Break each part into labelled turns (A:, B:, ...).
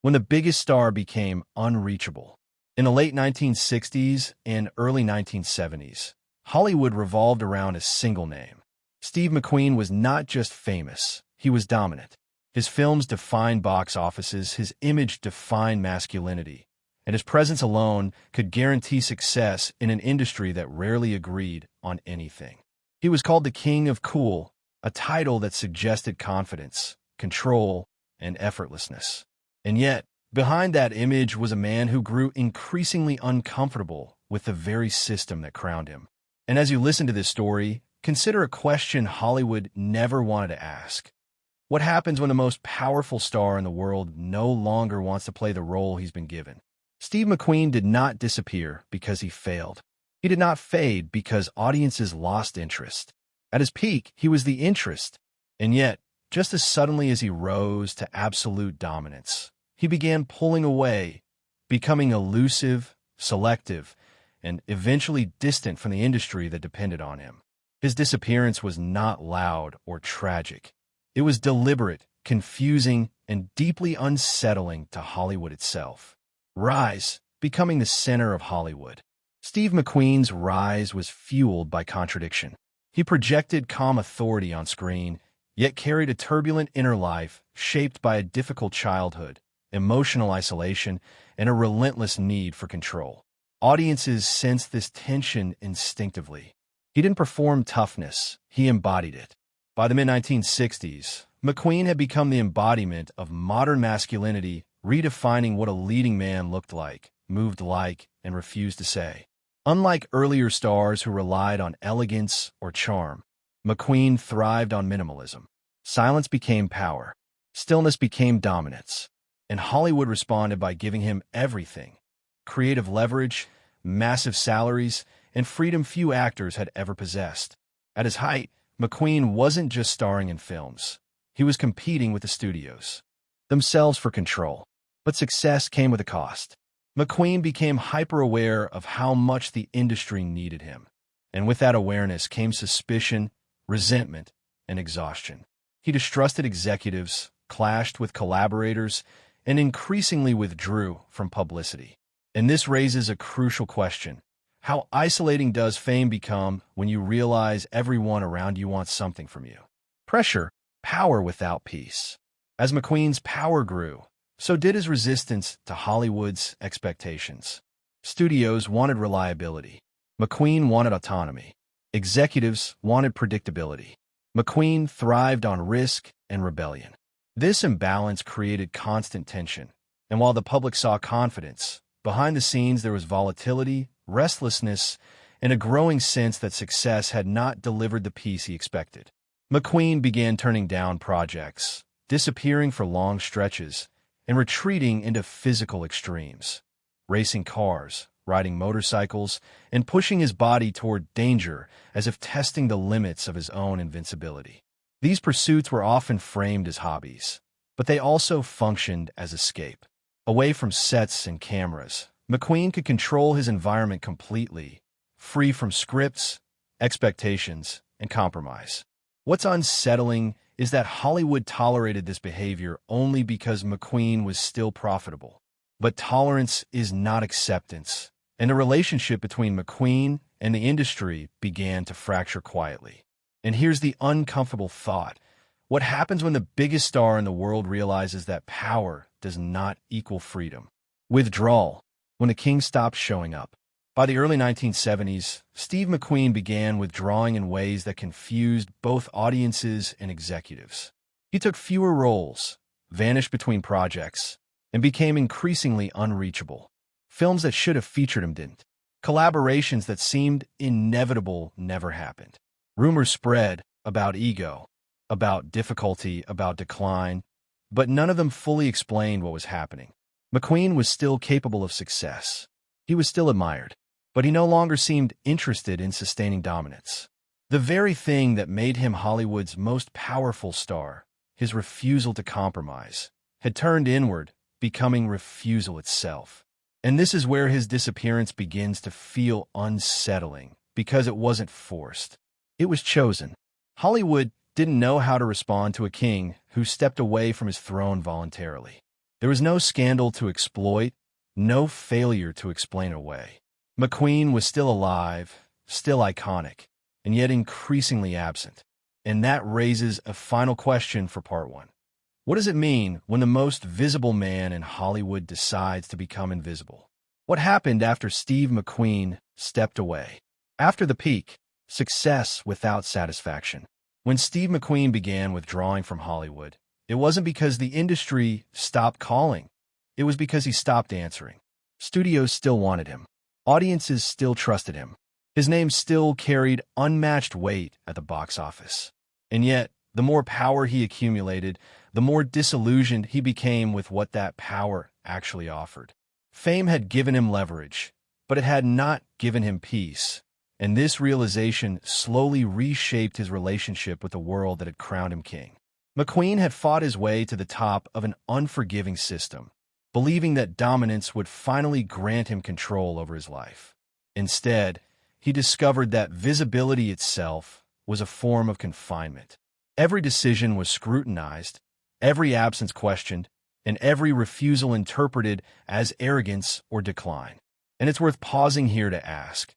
A: when the biggest star became unreachable. In the late 1960s and early 1970s, Hollywood revolved around a single name. Steve McQueen was not just famous, he was dominant. His films defined box offices, his image defined masculinity, and his presence alone could guarantee success in an industry that rarely agreed on anything. He was called the King of Cool, a title that suggested confidence, control, and effortlessness. And yet, behind that image was a man who grew increasingly uncomfortable with the very system that crowned him. And as you listen to this story, consider a question Hollywood never wanted to ask. What happens when the most powerful star in the world no longer wants to play the role he's been given? Steve McQueen did not disappear because he failed. He did not fade because audiences lost interest. At his peak, he was the interest. And yet, just as suddenly as he rose to absolute dominance, he began pulling away, becoming elusive, selective, and eventually distant from the industry that depended on him. His disappearance was not loud or tragic. It was deliberate, confusing, and deeply unsettling to Hollywood itself. Rise, becoming the center of Hollywood. Steve McQueen's rise was fueled by contradiction. He projected calm authority on screen, yet carried a turbulent inner life shaped by a difficult childhood, emotional isolation, and a relentless need for control. Audiences sensed this tension instinctively. He didn't perform toughness, he embodied it. By the mid-1960s, McQueen had become the embodiment of modern masculinity, redefining what a leading man looked like, moved like, and refused to say. Unlike earlier stars who relied on elegance or charm, McQueen thrived on minimalism. Silence became power. Stillness became dominance. And Hollywood responded by giving him everything: creative leverage, massive salaries, and freedom few actors had ever possessed. At his height, McQueen wasn't just starring in films. He was competing with the studios themselves for control. But success came with a cost. McQueen became hyper-aware of how much the industry needed him. And with that awareness came suspicion, resentment, and exhaustion. He distrusted executives, clashed with collaborators, and increasingly withdrew from publicity. And this raises a crucial question. How isolating does fame become when you realize everyone around you wants something from you? Pressure, power without peace. As McQueen's power grew, so did his resistance to Hollywood's expectations. Studios wanted reliability. McQueen wanted autonomy. Executives wanted predictability. McQueen thrived on risk and rebellion. This imbalance created constant tension. And while the public saw confidence, behind the scenes there was volatility, restlessness, and a growing sense that success had not delivered the peace he expected. McQueen began turning down projects, disappearing for long stretches, and retreating into physical extremes, racing cars, riding motorcycles, and pushing his body toward danger as if testing the limits of his own invincibility. These pursuits were often framed as hobbies, but they also functioned as escape. Away from sets and cameras, McQueen could control his environment completely, free from scripts, expectations, and compromise. What's unsettling is that Hollywood tolerated this behavior only because McQueen was still profitable. But tolerance is not acceptance, and the relationship between McQueen and the industry began to fracture quietly. And here's the uncomfortable thought. What happens when the biggest star in the world realizes that power does not equal freedom? Withdrawal. When the king stopped showing up. By the early 1970s, Steve McQueen began withdrawing in ways that confused both audiences and executives. He took fewer roles, vanished between projects, and became increasingly unreachable. Films that should have featured him didn't. Collaborations that seemed inevitable never happened. Rumors spread about ego, about difficulty, about decline, but none of them fully explained what was happening. McQueen was still capable of success. He was still admired, but he no longer seemed interested in sustaining dominance. The very thing that made him Hollywood's most powerful star, his refusal to compromise, had turned inward, becoming refusal itself. And this is where his disappearance begins to feel unsettling, because it wasn't forced. It was chosen. Hollywood didn't know how to respond to a king who stepped away from his throne voluntarily. There was no scandal to exploit, no failure to explain away. McQueen was still alive, still iconic, and yet increasingly absent. And that raises a final question for part one. What does it mean when the most visible man in Hollywood decides to become invisible? What happened after Steve McQueen stepped away? After the peak, success without satisfaction. When Steve McQueen began withdrawing from Hollywood, it wasn't because the industry stopped calling. It was because he stopped answering. Studios still wanted him. Audiences still trusted him. His name still carried unmatched weight at the box office. And yet, the more power he accumulated, the more disillusioned he became with what that power actually offered. Fame had given him leverage, but it had not given him peace. And this realization slowly reshaped his relationship with the world that had crowned him king. McQueen had fought his way to the top of an unforgiving system, believing that dominance would finally grant him control over his life. Instead, he discovered that visibility itself was a form of confinement. Every decision was scrutinized, every absence questioned, and every refusal interpreted as arrogance or decline. And it's worth pausing here to ask,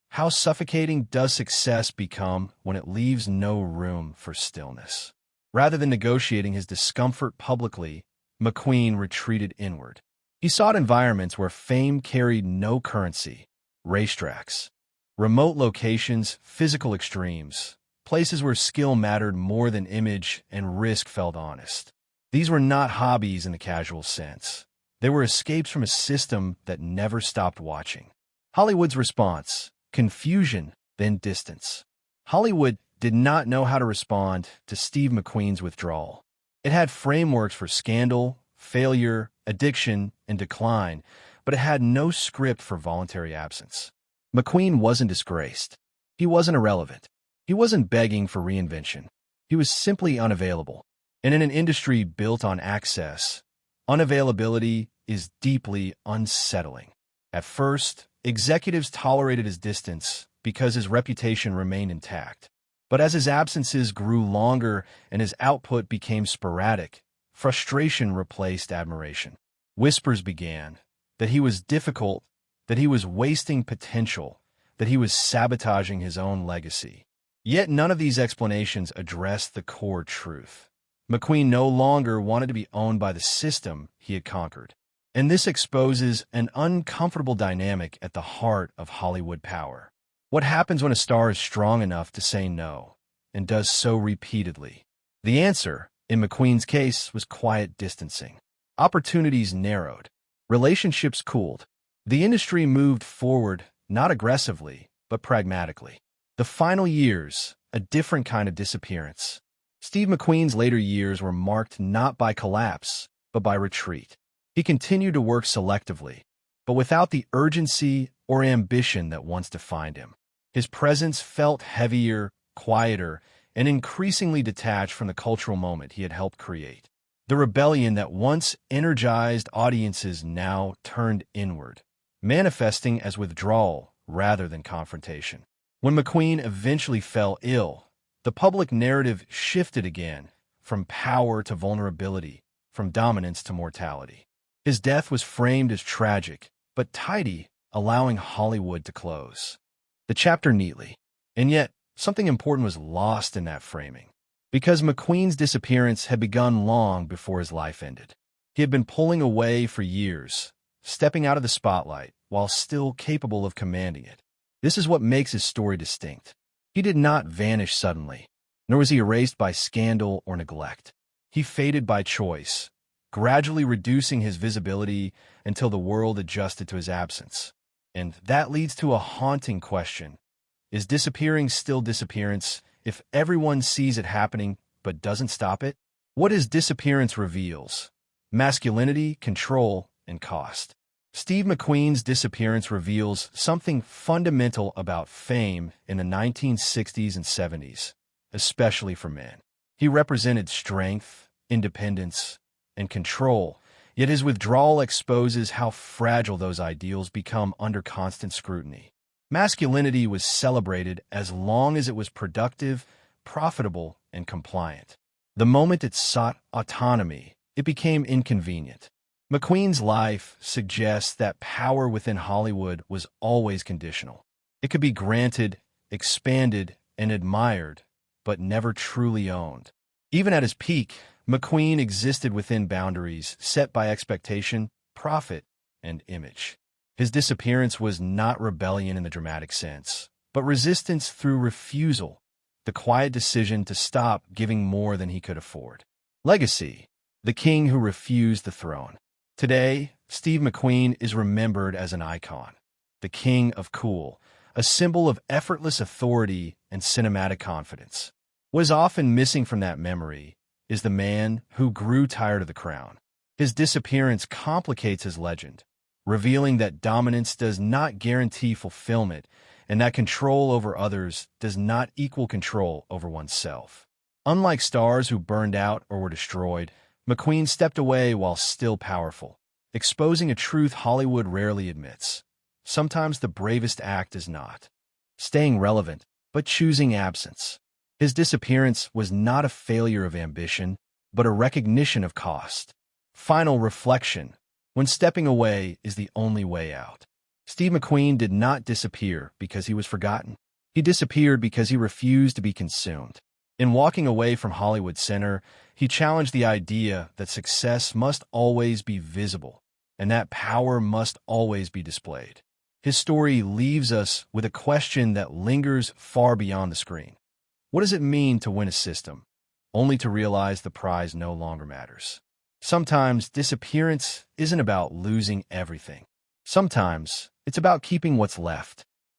A: how suffocating does success become when it leaves no room for stillness? Rather than negotiating his discomfort publicly, McQueen retreated inward. He sought environments where fame carried no currency, racetracks, remote locations, physical extremes, places where skill mattered more than image and risk felt honest. These were not hobbies in the casual sense. They were escapes from a system that never stopped watching. Hollywood's response: confusion, then distance. Hollywood did not know how to respond to Steve McQueen's withdrawal. It had frameworks for scandal, failure, addiction, and decline, but it had no script for voluntary absence. McQueen wasn't disgraced. He wasn't irrelevant. He wasn't begging for reinvention. He was simply unavailable. And in an industry built on access, unavailability is deeply unsettling. At first, executives tolerated his distance because his reputation remained intact. But as his absences grew longer and his output became sporadic, frustration replaced admiration. Whispers began that he was difficult, that he was wasting potential, that he was sabotaging his own legacy. Yet none of these explanations addressed the core truth. McQueen no longer wanted to be owned by the system he had conquered. And this exposes an uncomfortable dynamic at the heart of Hollywood power. What happens when a star is strong enough to say no, and does so repeatedly? The answer, in McQueen's case, was quiet distancing. Opportunities narrowed. Relationships cooled. The industry moved forward, not aggressively, but pragmatically. The final years, a different kind of disappearance. Steve McQueen's later years were marked not by collapse, but by retreat. He continued to work selectively, but without the urgency or ambition that once defined him. His presence felt heavier, quieter, and increasingly detached from the cultural moment he had helped create. The rebellion that once energized audiences now turned inward, manifesting as withdrawal rather than confrontation. When McQueen eventually fell ill, the public narrative shifted again, from power to vulnerability, from dominance to mortality. His death was framed as tragic, but tidy, allowing Hollywood to close the chapter neatly. And yet, something important was lost in that framing, because McQueen's disappearance had begun long before his life ended. He had been pulling away for years, stepping out of the spotlight while still capable of commanding it. This is what makes his story distinct. He did not vanish suddenly, nor was he erased by scandal or neglect. He faded by choice, gradually reducing his visibility until the world adjusted to his absence. And that leads to a haunting question. Is disappearing still disappearance if everyone sees it happening but doesn't stop it? What his disappearance reveals: masculinity, control, and cost. Steve McQueen's disappearance reveals something fundamental about fame in the 1960s and 70s, especially for men. He represented strength, independence, and control, yet his withdrawal exposes how fragile those ideals become under constant scrutiny. Masculinity was celebrated as long as it was productive, profitable, and compliant. The moment it sought autonomy, it became inconvenient. McQueen's life suggests that power within Hollywood was always conditional. It could be granted, expanded, and admired, but never truly owned. Even at his peak, McQueen existed within boundaries set by expectation, profit, and image. His disappearance was not rebellion in the dramatic sense, but resistance through refusal, the quiet decision to stop giving more than he could afford. Legacy: the king who refused the throne. Today, Steve McQueen is remembered as an icon, the king of cool, a symbol of effortless authority and cinematic confidence. What is often missing from that memory is the man who grew tired of the crown. His disappearance complicates his legend, revealing that dominance does not guarantee fulfillment and that control over others does not equal control over oneself. Unlike stars who burned out or were destroyed, McQueen stepped away while still powerful, exposing a truth Hollywood rarely admits. Sometimes the bravest act is not staying relevant, but choosing absence. His disappearance was not a failure of ambition, but a recognition of cost. Final reflection: when stepping away is the only way out. Steve McQueen did not disappear because he was forgotten. He disappeared because he refused to be consumed. In walking away from Hollywood Center, he challenged the idea that success must always be visible and that power must always be displayed. His story leaves us with a question that lingers far beyond the screen. What does it mean to win a system, only to realize the prize no longer matters? Sometimes disappearance isn't about losing everything. Sometimes it's about keeping what's left.